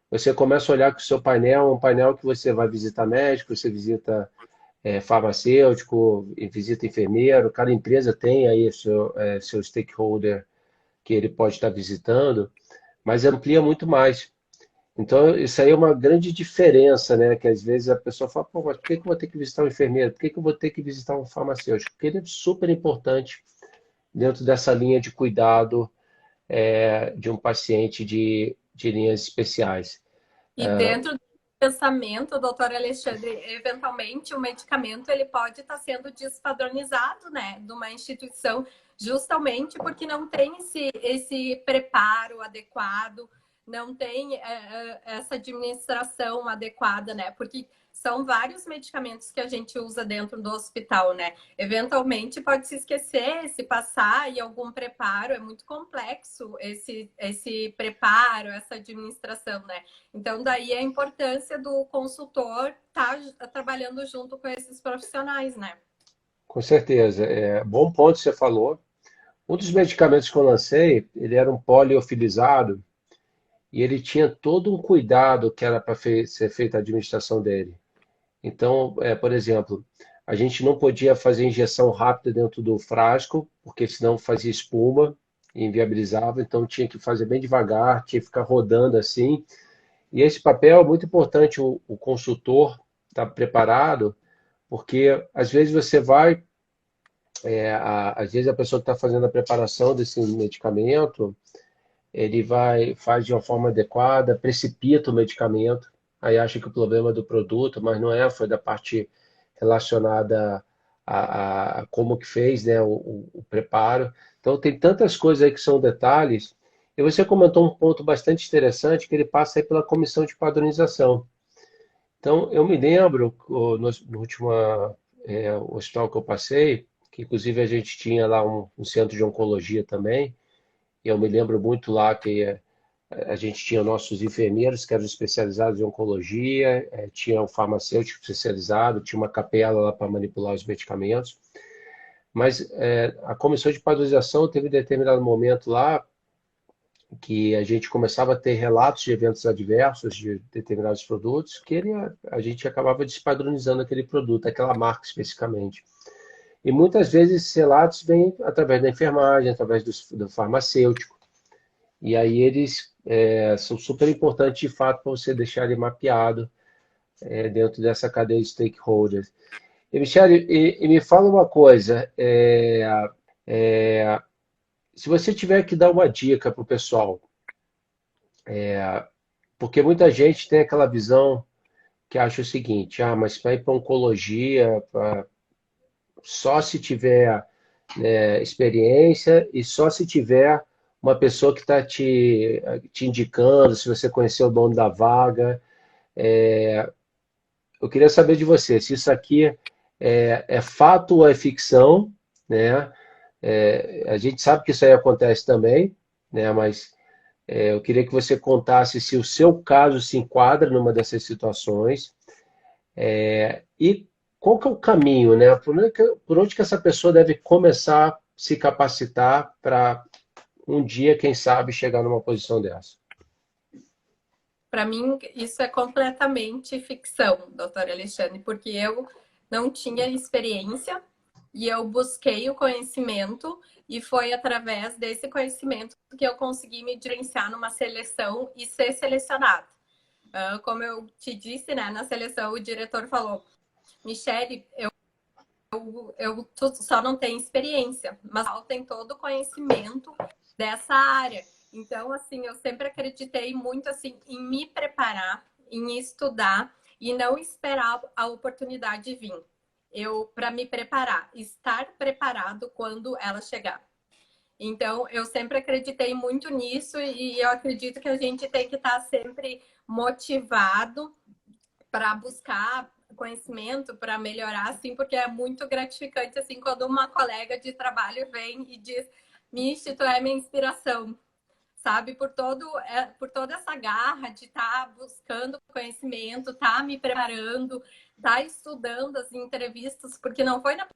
você começa a olhar que o seu painel é um painel que você vai visitar médico, você visita farmacêutico, e visita enfermeiro, cada empresa tem aí seu stakeholder que ele pode estar visitando, mas amplia muito mais. Então, isso aí é uma grande diferença, né? Que às vezes a pessoa fala, pô, mas por que que eu vou ter que visitar um enfermeiro? Por que que eu vou ter que visitar um farmacêutico? Porque ele é super importante dentro dessa linha de cuidado de um paciente de linhas especiais. E dentro do pensamento, doutor Alexandre, eventualmente o medicamento ele pode estar sendo despadronizado, né, de uma instituição, justamente porque não tem esse preparo adequado, não tem essa administração adequada, né? Porque são vários medicamentos que a gente usa dentro do hospital, né? Eventualmente pode se esquecer, se passar em algum preparo, é muito complexo esse preparo, essa administração, né? Então, daí a importância do consultor estar trabalhando junto com esses profissionais, né? Com certeza. Bom ponto que você falou. Um dos medicamentos que eu lancei, ele era um poliofilizado e ele tinha todo um cuidado que era para ser feita a administração dele. Então, por exemplo, a gente não podia fazer injeção rápida dentro do frasco, porque senão fazia espuma e inviabilizava, então tinha que fazer bem devagar, tinha que ficar rodando assim. E esse papel é muito importante, o consultor estar preparado, porque às vezes você vai, às vezes a pessoa que está fazendo a preparação desse medicamento, faz de uma forma adequada, precipita o medicamento, aí acha que o problema é do produto, mas não é, foi da parte relacionada a como que fez, né, o preparo. Então tem tantas coisas aí que são detalhes. E você comentou um ponto bastante interessante, que ele passa aí pela comissão de padronização. Então, eu me lembro, no último hospital que eu passei, que inclusive a gente tinha lá um centro de oncologia também, e eu me lembro muito lá que a gente tinha nossos enfermeiros que eram especializados em oncologia, tinha um farmacêutico especializado, tinha uma capela lá para manipular os medicamentos, mas a comissão de padronização teve um determinado momento lá que a gente começava a ter relatos de eventos adversos de determinados produtos, que a gente acabava despadronizando aquele produto, aquela marca especificamente. E muitas vezes esses relatos vêm através da enfermagem, através do farmacêutico. E aí eles são super importantes de fato para você deixar ele mapeado dentro dessa cadeia de stakeholders. E, Michele, me fala uma coisa, se você tiver que dar uma dica para o pessoal, porque muita gente tem aquela visão que acha o seguinte, mas para ir para oncologia, só se tiver experiência e só se tiver uma pessoa que está te indicando, se você conhecer o dono da vaga. Eu queria saber de você, se isso aqui é fato ou é ficção, né? A gente sabe que isso aí acontece também, né? Mas eu queria que você contasse se o seu caso se enquadra numa dessas situações e qual que é o caminho, né? Por onde que essa pessoa deve começar a se capacitar para um dia, quem sabe, chegar numa posição dessa? Para mim, isso é completamente ficção, doutor Alexandre, porque eu não tinha experiência e eu busquei o conhecimento e foi através desse conhecimento que eu consegui me diferenciar numa seleção e ser selecionada. Como eu te disse, né, na seleção o diretor falou, Michele, eu só não tenho experiência, mas tem todo o conhecimento dessa área. Então, assim, eu sempre acreditei muito assim em me preparar, em estudar e não esperar a oportunidade vir. Para me preparar, estar preparado quando ela chegar. Então, eu sempre acreditei muito nisso e eu acredito que a gente tem que estar sempre motivado para buscar conhecimento, para melhorar, assim, porque é muito gratificante, assim, quando uma colega de trabalho vem e diz, Michi, tu é minha inspiração, sabe? Por toda essa garra de estar buscando conhecimento, me preparando, estudando as entrevistas, porque não foi na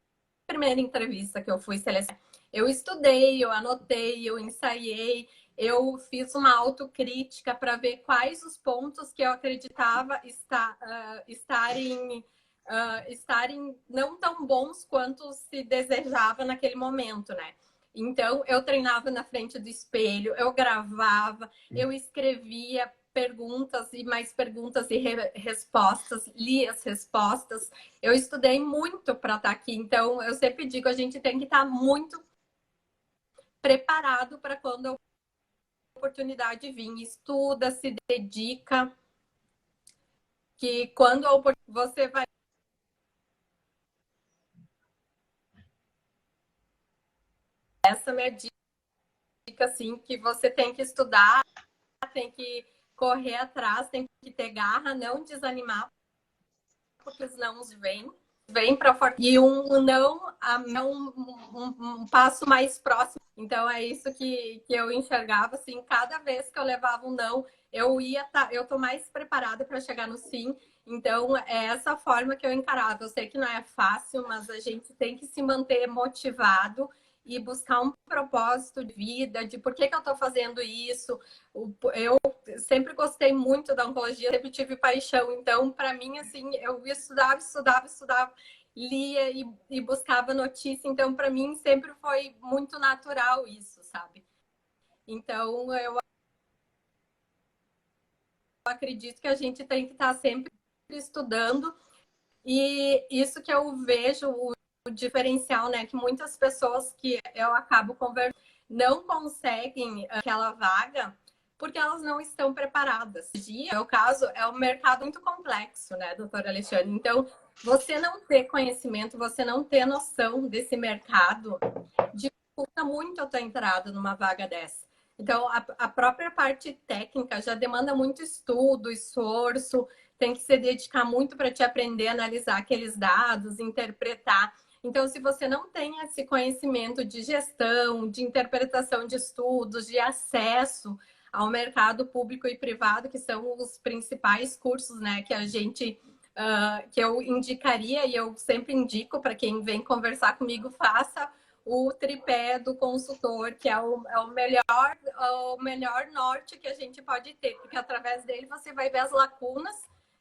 primeira entrevista que eu fui selecionada. Eu estudei, eu anotei, eu ensaiei, eu fiz uma autocrítica para ver quais os pontos que eu acreditava estarem não tão bons quanto se desejava naquele momento, né? Então, eu treinava na frente do espelho, eu gravava, eu escrevia perguntas e mais perguntas e respostas, li as respostas. Eu estudei muito para estar aqui, então eu sempre digo, a gente tem que estar muito preparado para quando a oportunidade vir. Estuda, se dedica, que quando a oportunidade você vai. Essa é a minha dica, assim, que você tem que estudar, tem que correr atrás, tem que ter garra, não desanimar, porque os não vêm para fora. E um não é um passo mais próximo. Então é isso que eu enxergava, assim, cada vez que eu levava um não, eu tô mais preparada para chegar no sim. Então é essa forma que eu encarava. Eu sei que não é fácil, mas a gente tem que se manter motivado e buscar um propósito de vida, de por que eu estou fazendo isso. Eu sempre gostei muito da oncologia, sempre tive paixão. Então, para mim, assim, eu estudava, lia e buscava notícia. Então, para mim, sempre foi muito natural isso, sabe? Então, eu acredito que a gente tem que estar sempre estudando. E isso que eu vejo, o diferencial, né? Que muitas pessoas que eu acabo conversando não conseguem aquela vaga porque elas não estão preparadas. No meu caso, é um mercado muito complexo, né, doutora Alexandre? Então, você não ter conhecimento, você não ter noção desse mercado, dificulta muito a tua entrada numa vaga dessa. Então, a própria parte técnica já demanda muito estudo, esforço, tem que se dedicar muito para te aprender a analisar aqueles dados, interpretar. Então, se você não tem esse conhecimento de gestão, de interpretação de estudos, de acesso ao mercado público e privado, que são os principais cursos, né, que a gente que eu indicaria e eu sempre indico para quem vem conversar comigo, faça o tripé do consultor, que é o melhor norte que a gente pode ter, porque através dele você vai ver as lacunas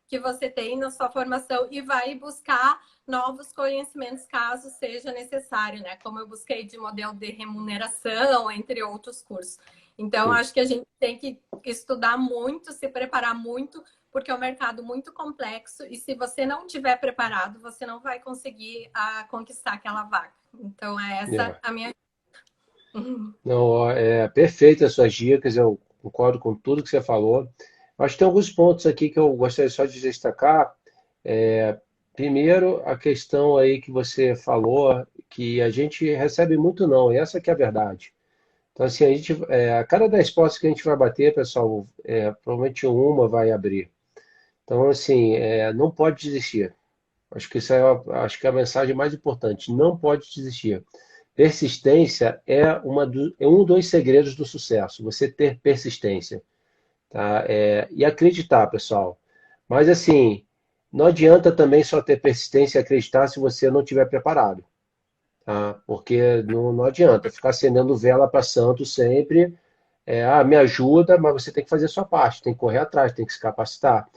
que você tem na sua formação e vai buscar novos conhecimentos caso seja necessário, né? Como eu busquei de modelo de remuneração, entre outros cursos. Então, acho que a gente tem que estudar muito, se preparar muito, porque é um mercado muito complexo e se você não estiver preparado, você não vai conseguir conquistar aquela vaga. Então, é essa a minha. Não, é perfeito as suas dicas, eu concordo com tudo que você falou. Acho que tem alguns pontos aqui que eu gostaria só de destacar. Primeiro, a questão aí que você falou, que a gente recebe muito não, e essa que é a verdade. Então, assim, a cada 10 portas que a gente vai bater, pessoal, provavelmente uma vai abrir. Então, assim, não pode desistir. Acho que acho que é a mensagem mais importante. Não pode desistir. Persistência é um dos segredos do sucesso. Você ter persistência, tá? E acreditar, pessoal. Mas assim, não adianta também só ter persistência e acreditar se você não estiver preparado, tá? Porque não adianta ficar acendendo vela para santo sempre. Me ajuda, mas você tem que fazer a sua parte, tem que correr atrás, tem que se capacitar.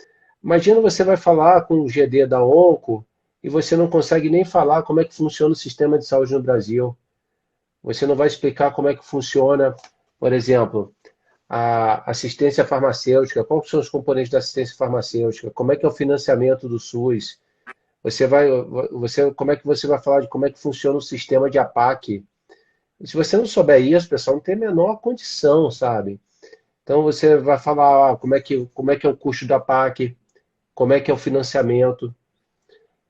Imagina você vai falar com o GD da Onco e você não consegue nem falar como é que funciona o sistema de saúde no Brasil. Você não vai explicar como é que funciona, por exemplo, a assistência farmacêutica, quais são os componentes da assistência farmacêutica, como é que é o financiamento do SUS. Como é que você vai falar de como é que funciona o sistema de APAC? Se você não souber isso, pessoal, não tem a menor condição, sabe? Então você vai falar como é que é o custo da APAC, como é que é o financiamento.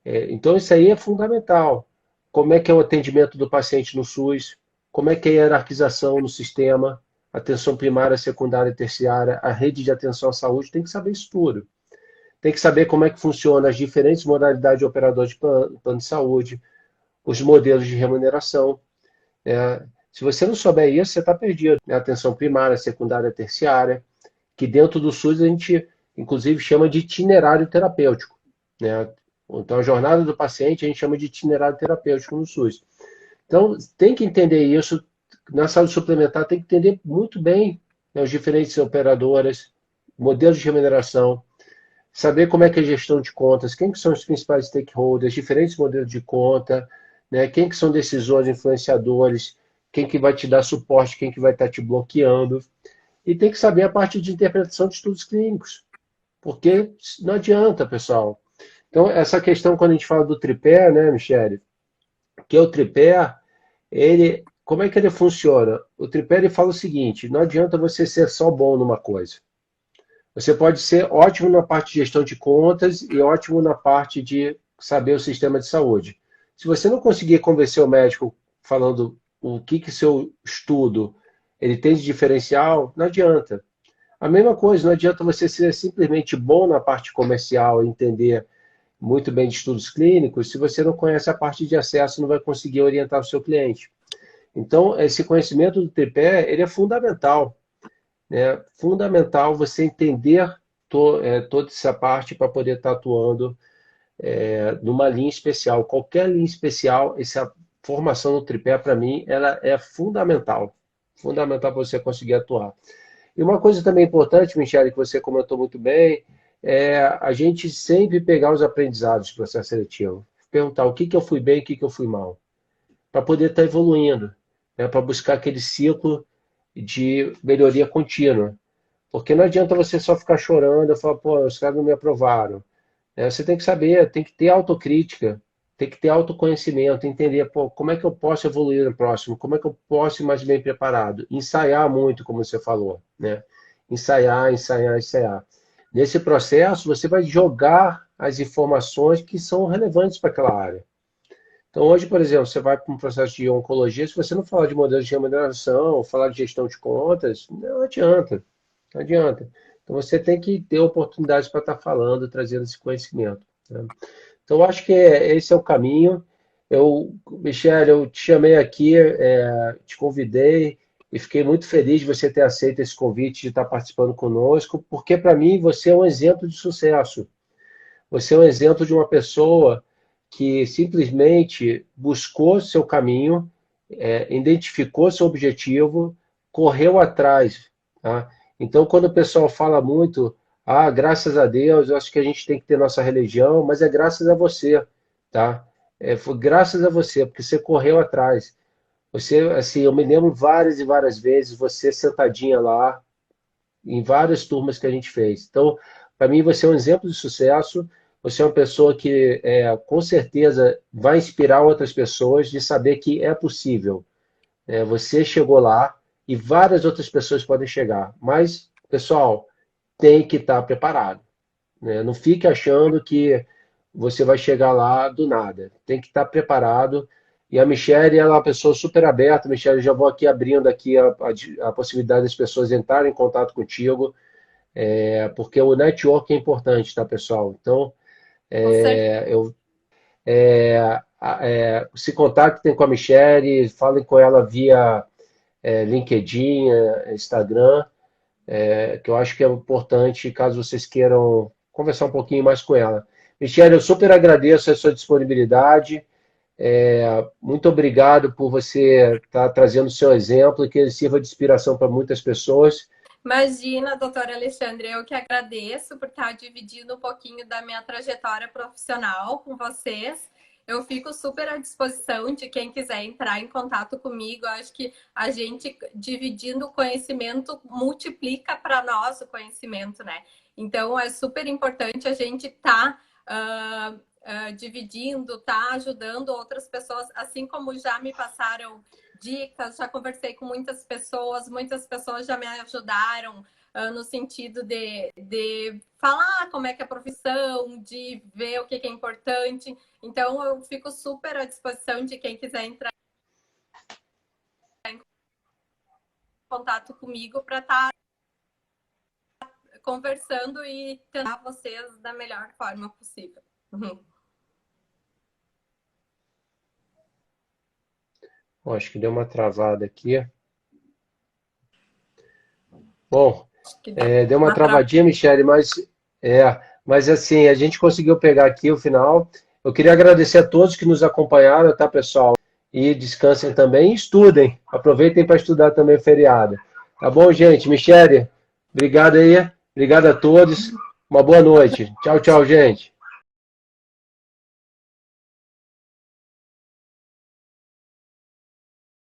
Então isso aí é fundamental. Como é que é o atendimento do paciente no SUS, como é que é a hierarquização no sistema, atenção primária, secundária e terciária, a rede de atenção à saúde, tem que saber isso tudo. Tem que saber como é que funciona as diferentes modalidades de operador de plano de saúde, os modelos de remuneração. Se você não souber isso, você está perdido. Atenção primária, secundária, terciária, que dentro do SUS a gente, inclusive, chama de itinerário terapêutico. Então, a jornada do paciente a gente chama de itinerário terapêutico no SUS. Então, tem que entender isso. Na saúde suplementar, tem que entender muito bem né, os diferentes operadoras, modelos de remuneração, saber como é que é a gestão de contas, quem que são os principais stakeholders, diferentes modelos de conta, né, quem que são decisores, influenciadores, quem que vai te dar suporte, quem que vai estar te bloqueando. E tem que saber a parte de interpretação de estudos clínicos, porque não adianta, pessoal. Então, essa questão, quando a gente fala do tripé, né, Michele, que é o tripé, como é que ele funciona? O tripé ele fala o seguinte: não adianta você ser só bom numa coisa. Você pode ser ótimo na parte de gestão de contas e ótimo na parte de saber o sistema de saúde. Se você não conseguir convencer o médico falando o que seu estudo ele tem de diferencial, não adianta. A mesma coisa, não adianta você ser simplesmente bom na parte comercial e entender muito bem de estudos clínicos, se você não conhece a parte de acesso, não vai conseguir orientar o seu cliente. Então, esse conhecimento do tripé, ele é fundamental. É fundamental você entender toda essa parte para poder estar atuando numa linha especial. Qualquer linha especial, essa formação no tripé, para mim, ela é fundamental. Fundamental para você conseguir atuar. E uma coisa também importante, Michele, que você comentou muito bem, é a gente sempre pegar os aprendizados do processo seletivo. Perguntar o que eu fui bem e o que eu fui mal. Para poder estar evoluindo. Né, para buscar aquele ciclo de melhoria contínua. Porque não adianta você só ficar chorando e falar, pô, os caras não me aprovaram. Você tem que saber, tem que ter autocrítica, tem que ter autoconhecimento, entender, pô, como é que eu posso evoluir no próximo, como é que eu posso ir mais bem preparado. Ensaiar muito, como você falou, né? Ensaiar, ensaiar, ensaiar. Nesse processo, você vai jogar as informações que são relevantes para aquela área. Então, hoje, por exemplo, você vai para um processo de oncologia, se você não falar de modelos de remuneração, falar de gestão de contas, não adianta. Não adianta. Então, você tem que ter oportunidades para estar falando, trazendo esse conhecimento. Né? Então, eu acho que esse é o caminho. Michele, eu te chamei aqui, te convidei e fiquei muito feliz de você ter aceito esse convite de estar participando conosco, porque, para mim, você é um exemplo de sucesso. Você é um exemplo de uma pessoa que simplesmente buscou seu caminho, identificou seu objetivo, correu atrás. Tá? Então, quando o pessoal fala muito, graças a Deus, eu acho que a gente tem que ter nossa religião, mas é graças a você, tá? Foi graças a você, porque você correu atrás. Você, assim, eu me lembro várias e várias vezes você sentadinha lá, em várias turmas que a gente fez. Então, para mim, você é um exemplo de sucesso. Você é uma pessoa que, com certeza, vai inspirar outras pessoas de saber que é possível. Você chegou lá e várias outras pessoas podem chegar. Mas, pessoal, tem que estar preparado. Né? Não fique achando que você vai chegar lá do nada. Tem que estar preparado. E a Michele, ela é uma pessoa super aberta. Michele, já vou aqui abrindo aqui a possibilidade das pessoas entrarem em contato contigo, porque o network é importante, tá, pessoal? Então, se contactem com a Michele, falem com ela via LinkedIn, Instagram, que eu acho que é importante caso vocês queiram conversar um pouquinho mais com ela. Michele, eu super agradeço a sua disponibilidade. Muito obrigado por você estar trazendo o seu exemplo e que ele sirva de inspiração para muitas pessoas. Imagina, doutora Alexandre, eu que agradeço por estar dividindo um pouquinho da minha trajetória profissional com vocês. Eu fico super à disposição de quem quiser entrar em contato comigo. Eu acho que a gente, dividindo o conhecimento, multiplica para nós o conhecimento, né? Então, é super importante a gente estar dividindo, ajudando outras pessoas, assim como já me passaram dicas, já conversei com muitas pessoas já me ajudaram no sentido de falar como é que é a profissão, de ver o que é importante. Então, eu fico super à disposição de quem quiser entrar em contato comigo para estar conversando e tentar vocês da melhor forma possível. Acho que deu uma travada aqui. Bom, deu uma travadinha, Michele, mas assim, a gente conseguiu pegar aqui o final. Eu queria agradecer a todos que nos acompanharam, tá, pessoal? E descansem também e estudem. Aproveitem para estudar também o feriado. Tá bom, gente? Michele, obrigado aí. Obrigado a todos. Uma boa noite. Tchau, tchau, gente.